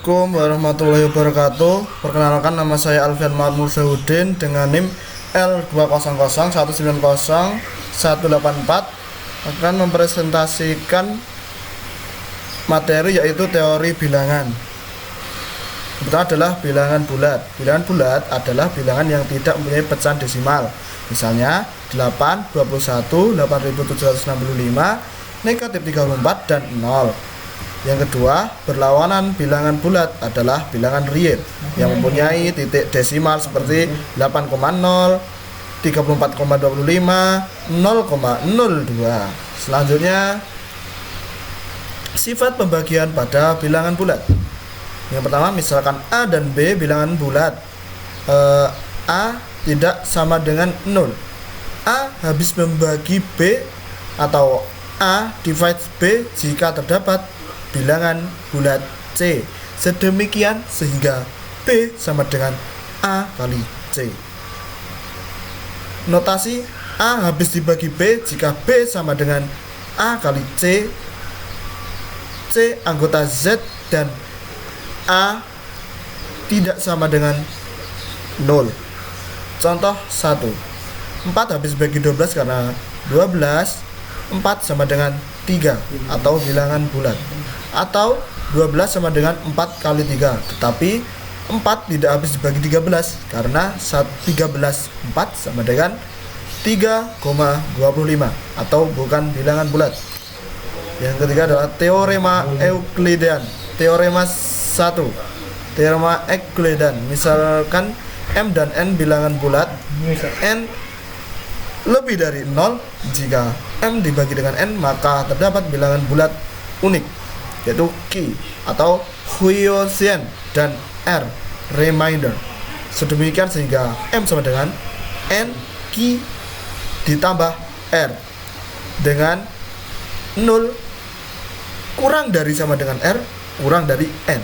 Assalamualaikum warahmatullahi wabarakatuh. Perkenalkan, nama saya Alfian Mahmud Zahudin dengan NIM L200190184 akan mempresentasikan materi yaitu teori bilangan. Pertama adalah bilangan bulat. Bilangan bulat adalah bilangan yang tidak mempunyai pecahan desimal. Misalnya 8, 21, 8765, negatif 34, dan 0. Yang kedua, berlawanan bilangan bulat adalah bilangan real yang mempunyai titik desimal seperti 8,0, 34,25, 0,02. Selanjutnya, sifat pembagian pada bilangan bulat. Yang pertama, misalkan A dan B bilangan bulat. A tidak sama dengan 0. A habis membagi B atau A divides B jika terdapat bilangan bulat C. Sedemikian sehingga B sama dengan A kali C. Notasi A habis dibagi B jika B sama dengan A kali C. C anggota Z dan A tidak sama dengan 0. Contoh 1. 4 habis bagi 12 karena 12. 4 sama dengan 3 atau bilangan bulat. Atau 12 sama dengan 4 kali 3. Tetapi 4 tidak habis dibagi 13 karena 13 4 sama dengan 3,25 atau bukan bilangan bulat. Yang ketiga adalah teorema Euklidean. Teorema 1. Teorema Euklidean. Misalkan M dan N bilangan bulat. N lebih dari 0. Jika M dibagi dengan N, maka terdapat bilangan bulat unik, yaitu Q atau quotient dan R remainder. Sedemikian sehingga M sama dengan N Q ditambah R dengan 0 kurang dari sama dengan R kurang dari N.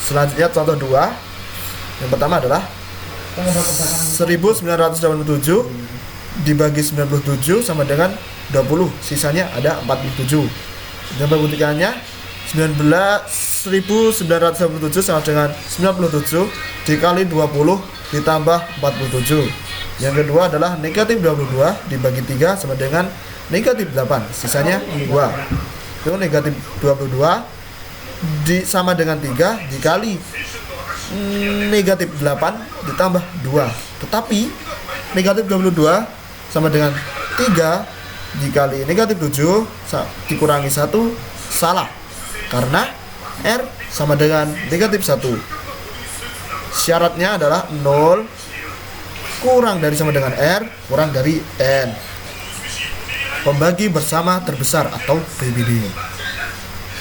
Selanjutnya contoh 2. Yang pertama adalah 1987 dibagi 97 sama dengan 20, sisanya ada 47. Dan pembuktiannya 1987 sama dengan 97 dikali 20 ditambah 47. Yang kedua adalah negatif 22 dibagi 3 sama dengan negatif 8, sisanya 2. Itu negatif 22 sama dengan 3 dikali negatif 8 ditambah 2. Tetapi negatif 22 sama dengan 3 dikali negatif 7 dikurangi 1 salah, karena R sama dengan negatif 1. Syaratnya adalah 0 kurang dari sama dengan R kurang dari N. Pembagi bersama terbesar atau PBB.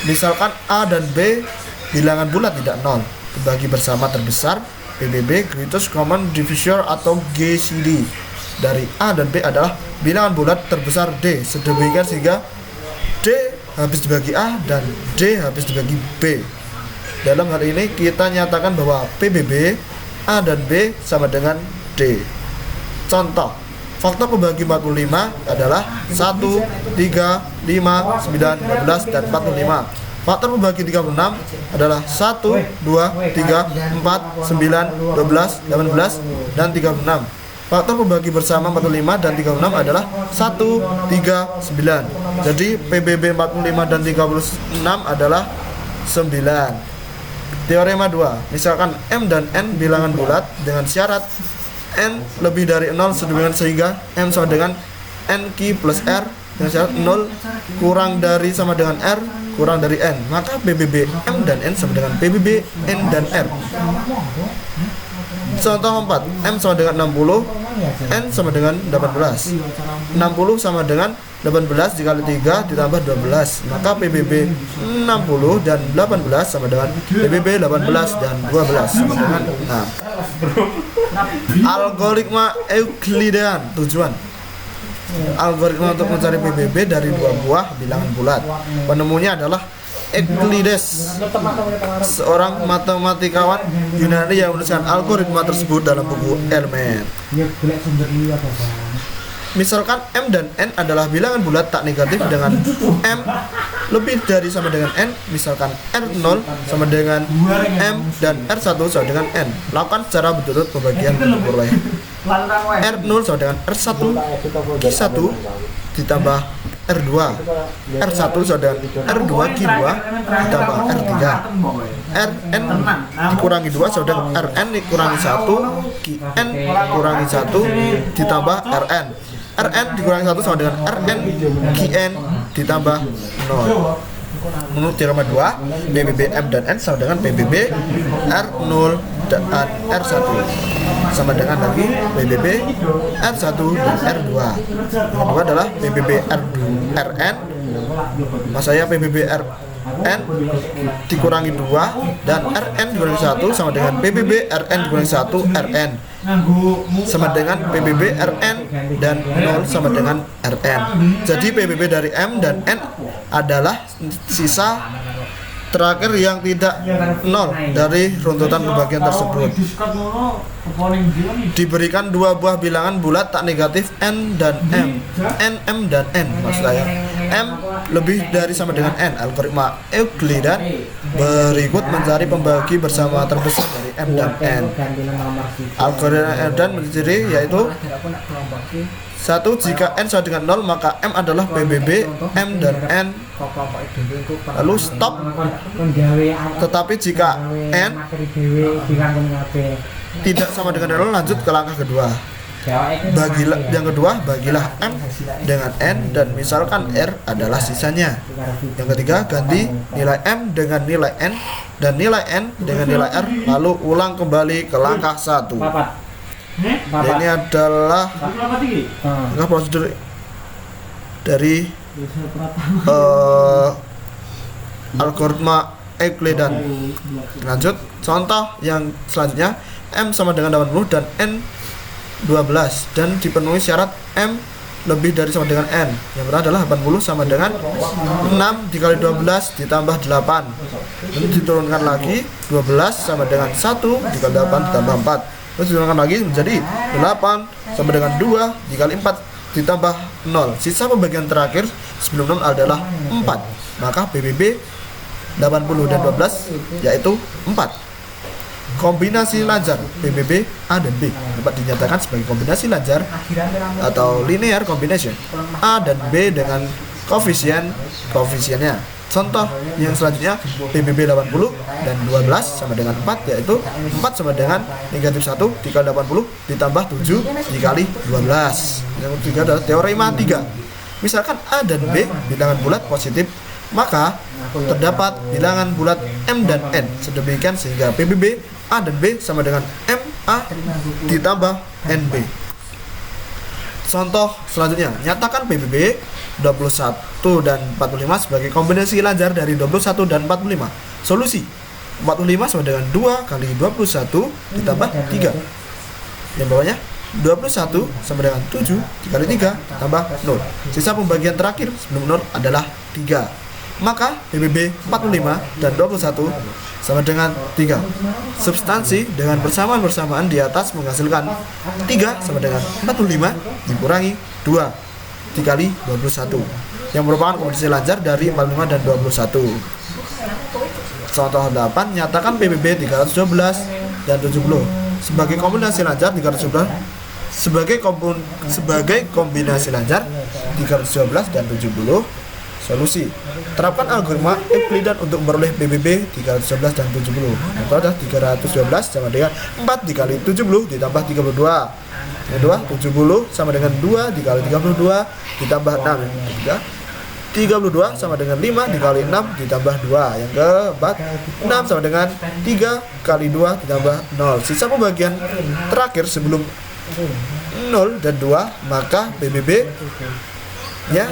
Misalkan A dan B bilangan bulat tidak 0. Pembagi bersama terbesar PBB, greatest common divisor atau GCD, dari A dan B adalah bilangan bulat terbesar D. Sedemikian sehingga D habis dibagi A dan D habis dibagi B. Dalam hal ini kita nyatakan bahwa PBB A dan B sama dengan D. Contoh, faktor pembagi 45 adalah 1, 3, 5, 9, 12, dan 45. Faktor pembagi 36 adalah 1, 2, 3, 4, 9, 12, 18, dan 36. Faktor pembagi bersama 45 dan 36 adalah 1, 3, 9. Jadi PBB 45 dan 36 adalah 9. Teorema 2. Misalkan M dan N bilangan bulat dengan syarat N lebih dari 0 sedemikian sehingga M sama dengan NQ plus R dengan syarat 0 kurang dari sama dengan R kurang dari N, maka PBB M dan N sama dengan PBB N dan R. Contoh 4. M sama dengan 60, N sama dengan 18. 60 sama dengan 18 dikali 3 ditambah 12, maka PBB 60 dan 18 sama dengan PBB 18 dan 12 sama dengan 6. Algoritma Euklidean. Tujuan algoritma untuk mencari PBB dari dua buah bilangan bulat. Penemunya adalah Euclides, seorang matematikawan Yunani yang menuliskan algoritma tersebut dalam buku Elemen. Misalkan M dan N adalah bilangan bulat tak negatif dengan M lebih dari sama dengan N, misalkan R0 sama dengan M dan R1 sama dengan N. Lakukan secara berturut pembagian untuk memperoleh R0 sama dengan R1 Q1 ditambah R2, R1 sama dengan R2 Q2 ditambah R3, Rn dikurangi 2 sama dengan Rn dikurangi 1, Qn kurangi 1 ditambah Rn. Rn dikurangi 1 sama dengan Rn Qn ditambah 0. Menurut teorema 2, PBB M dan N sama dengan PBB R0 dan R1 sama dengan lagi PBB R1 dan R2. Yang kedua adalah PBB Rn, maksudnya PBB Rn dikurangi 2 dan Rn dikurangi 1 sama dengan PBB Rn dikurangi 1 Rn sama dengan PBB Rn dan 0 sama dengan Rn. Jadi PBB dari M dan N adalah sisa terakhir yang tidak 0 dari runtutan pembagian tersebut. Diberikan dua buah bilangan bulat tak negatif N dan M, M dan N maksud saya. M lebih dari sama dengan N. Algoritma Euclidean berikut mencari pembagi bersama terbesar dari M dan N. Algoritma Euclidean menciri yaitu 1. Jika N sama dengan 0 maka M adalah PBB M dan N. Lalu stop. Tetapi jika N tidak sama dengan 0 lanjut ke langkah kedua. Bagilah M dengan N dan misalkan R adalah sisanya. Yang ketiga, ganti nilai M dengan nilai N dan nilai N dengan nilai R, lalu ulang kembali ke langkah 1. Ini adalah prosedur dari algoritma Euclidean. Lanjut, contoh yang selanjutnya, M sama dengan 80 dan N 12 dan dipenuhi syarat M lebih dari sama dengan N. Yang pertama adalah 80 sama dengan 6 dikali 12 ditambah 8. Lalu diturunkan lagi, 12 sama dengan 1 dikali 8 ditambah 4. Terus diturunkan lagi menjadi 8 sama dengan 2 dikali 4 ditambah 0. Sisa pembagian terakhir sebelum 0 adalah 4. Maka PBB 80 dan 12 yaitu 4. Kombinasi lancar PBB A dan B dapat dinyatakan sebagai kombinasi lancar atau linear combination A dan B dengan koefisiennya. Contoh yang selanjutnya, PBB 80 dan 12 sama dengan 4, yaitu 4 sama dengan negatif 1 dikali 80 ditambah 7 dikali 12. Yang ketiga adalah teorema 3. Misalkan A dan B bilangan bulat positif, maka terdapat bilangan bulat M dan N sedemikian sehingga PBB A dan B sama dengan MA ditambah NB. Contoh selanjutnya, nyatakan PBB 21 dan 45 sebagai kombinasi lancar dari 21 dan 45. Solusi 45 sama dengan 2 kali 21 ditambah 3. Yang bawahnya 21 sama dengan 7 dikali 3 tambah 0. Sisa pembagian terakhir sebelum 0 adalah 3. Maka PBB 45 dan 21 sama dengan 3. Substansi dengan persamaan-persamaan di atas menghasilkan 3 sama dengan 45 dikurangi 2 dikali 21 yang merupakan kombinasi lancar dari 45 dan 21. Contoh 8, nyatakan PBB 312 dan 70 sebagai kombinasi lancar 312 sebagai kombinasi lancar 312 dan 70. Solusi, terapkan algoritma Euclidean untuk memperoleh PBB 312 dan 70. Itu adalah 312 sama dengan 4 dikali 70 ditambah 32. Yang kedua, 70 sama dengan 2 dikali 32 ditambah 6. Yang ketiga, 32 sama dengan 5 dikali 6 ditambah 2. Yang keempat, 6 sama dengan 3 kali 2 ditambah 0. Sisa pembagian terakhir sebelum 0 dan 2, maka PBB nya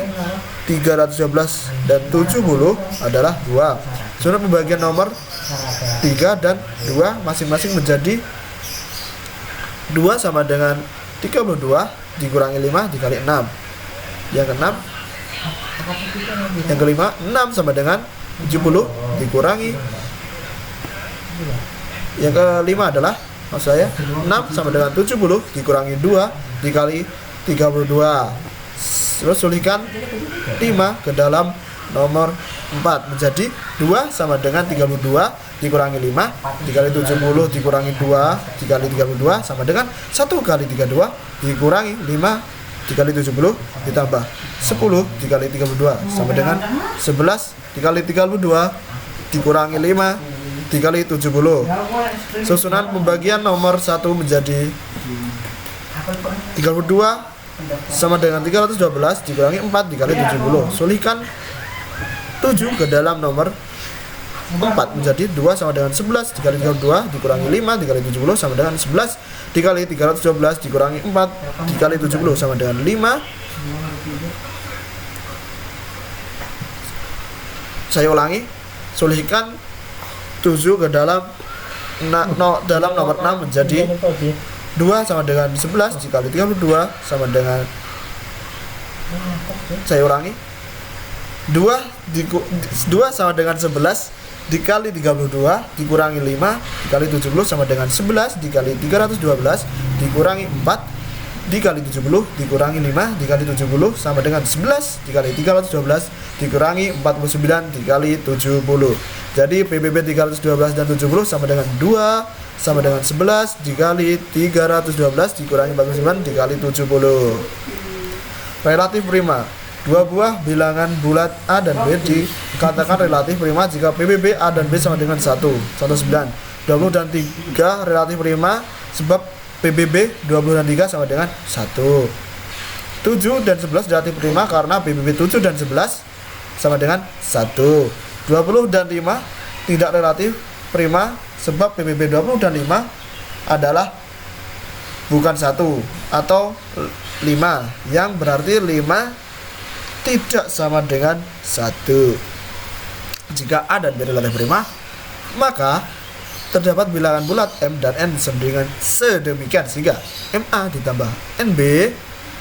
312 dan 70 adalah 2. Sudah pembagian nomor 3 dan 2 masing-masing menjadi 2 sama dengan 32 dikurangi 5 dikali 6. Yang kelima 6 sama dengan 70 dikurangi. Yang kelima adalah maksud saya 6 sama dengan 70 dikurangi 2 dikali 32. Terus sulihkan 5 ke dalam nomor 4 menjadi 2 sama dengan 32 dikurangi 5 dikali 70 dikurangi 2 dikali 32 sama dengan 1 kali 32 dikurangi 5 dikali 70 ditambah 10 dikali 32 sama dengan 11 dikali 32 dikurangi 5 dikali 70. Susunan pembagian nomor 1 menjadi 32 sama dengan 312 dikurangi 4 dikali 70. Sulihkan 7 ke dalam nomor 4 menjadi 2 sama dengan 11 dikali 32 dikurangi 5 dikali 70 sama dengan 11 dikali 312 dikurangi 4 dikali 70 sama dengan 5. Saya ulangi, sulihkan 7 ke dalam dalam nomor 6 menjadi 2 sama dengan 11 dikali 32 sama dengan, saya ulangi, 2 sama dengan 11 dikali 32 dikurangi 5 dikali 70 sama dengan 11 dikali 312 dikurangi 4 dikali 70 dikurangi 5 dikali 70 sama dengan 11 dikali 312 dikurangi 49 dikali 70. Jadi PBB 312 dan 70 sama dengan 2 sama dengan 11 dikali 312 dikurangi 49 dikali 70. Relatif prima. Dua buah bilangan bulat A dan B dikatakan relatif prima jika PBB A dan B sama dengan 1. Contoh 9. 20 dan 3 relatif prima sebab PBB 20 dan 3 sama dengan 1. 7 dan 11 relatif prima karena PBB 7 dan 11 sama dengan 1. 20 dan 5 tidak relatif prima sebab PBB 20 dan 5 adalah bukan 1 atau 5, yang berarti 5 tidak sama dengan 1. Jika A dan B relatif prima, maka terdapat bilangan bulat M dan N sedemikian sehingga MA ditambah NB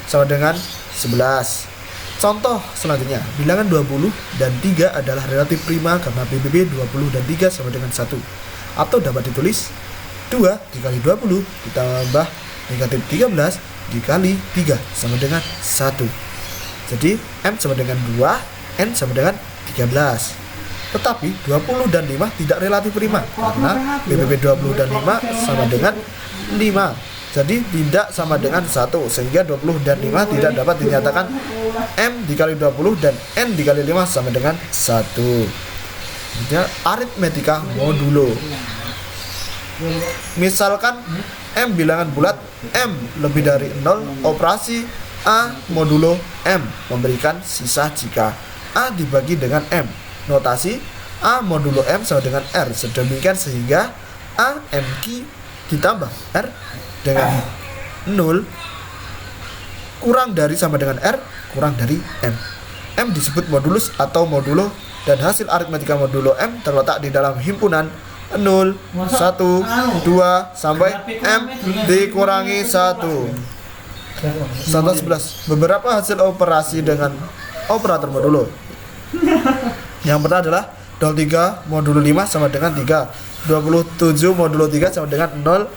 sama dengan 11. Contoh selanjutnya, bilangan 20 dan 3 adalah relatif prima karena PBB 20 dan 3 sama dengan 1. Atau dapat ditulis 2 dikali 20 ditambah negatif 13 dikali 3 sama dengan 1. Jadi M sama dengan 2, N sama dengan 13. Tetapi 20 dan 5 tidak relatif prima karena PBB 20 dan 5 sama dengan 5. Jadi tidak sama dengan 1 sehingga 20 dan 5 tidak dapat dinyatakan M dikali 20 dan N dikali 5 sama dengan 1. Jadi aritmetika modulo. Misalkan M bilangan bulat M lebih dari 0, operasi A modulo M memberikan sisa jika A dibagi dengan M. Notasi A modulo M sama dengan R sedemikian sehingga A M Q ditambah R dengan 0 kurang dari sama dengan R kurang dari M. M disebut modulus atau modulo dan hasil aritmetika modulo M terletak di dalam himpunan 0, 1, 2 sampai M dikurangi 1. Contoh 11. Beberapa hasil operasi dengan operator modulo. Yang pertama adalah 03 modulo 5 sama dengan 3, 27 modulo 3 sama dengan 0,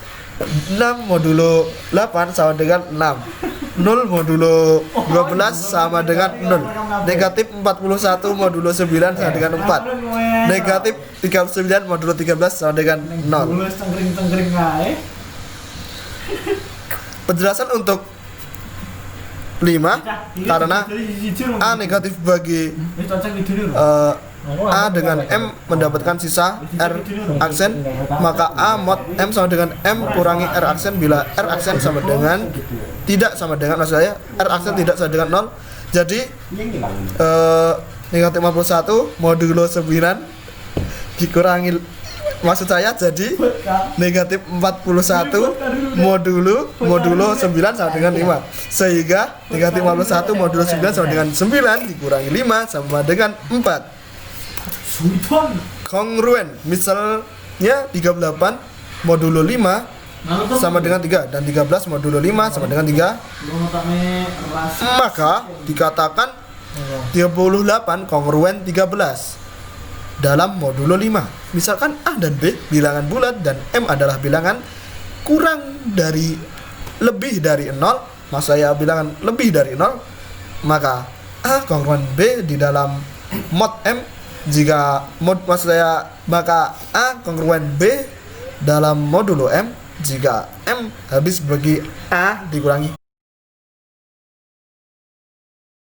6 modulo 8 sama dengan 6, 0 modulo 12 sama dengan 0, negatif 41 modulo 9 sama dengan 4, negatif 39 modulo 13 sama dengan 0. Penjelasan untuk 5 karena A negatif bagi A dengan M mendapatkan sisa R aksen, maka A mod M sama dengan M kurangi R aksen bila R aksen sama dengan tidak sama dengan, maksud saya R aksen tidak sama dengan 0. Jadi negatif 51 modulo 9 dikurangi, maksud saya jadi negatif 41 modulo 9 sama dengan 5 sehingga negatif 51 modulo 9 sama dengan 9 dikurangi 5 sama dengan 4. Kongruen, misalnya 38 modulo 5 sama dengan 3 dan 13 modulo 5 sama dengan 3, maka dikatakan 38 kongruen 13 dalam modulo 5. Misalkan A dan B bilangan bulat dan M adalah bilangan kurang dari lebih dari 0, maksud saya bilangan lebih dari 0, maka A kongruen B di dalam mod M. Jika maka A kongruen B dalam modulo M jika M habis bagi A dikurangi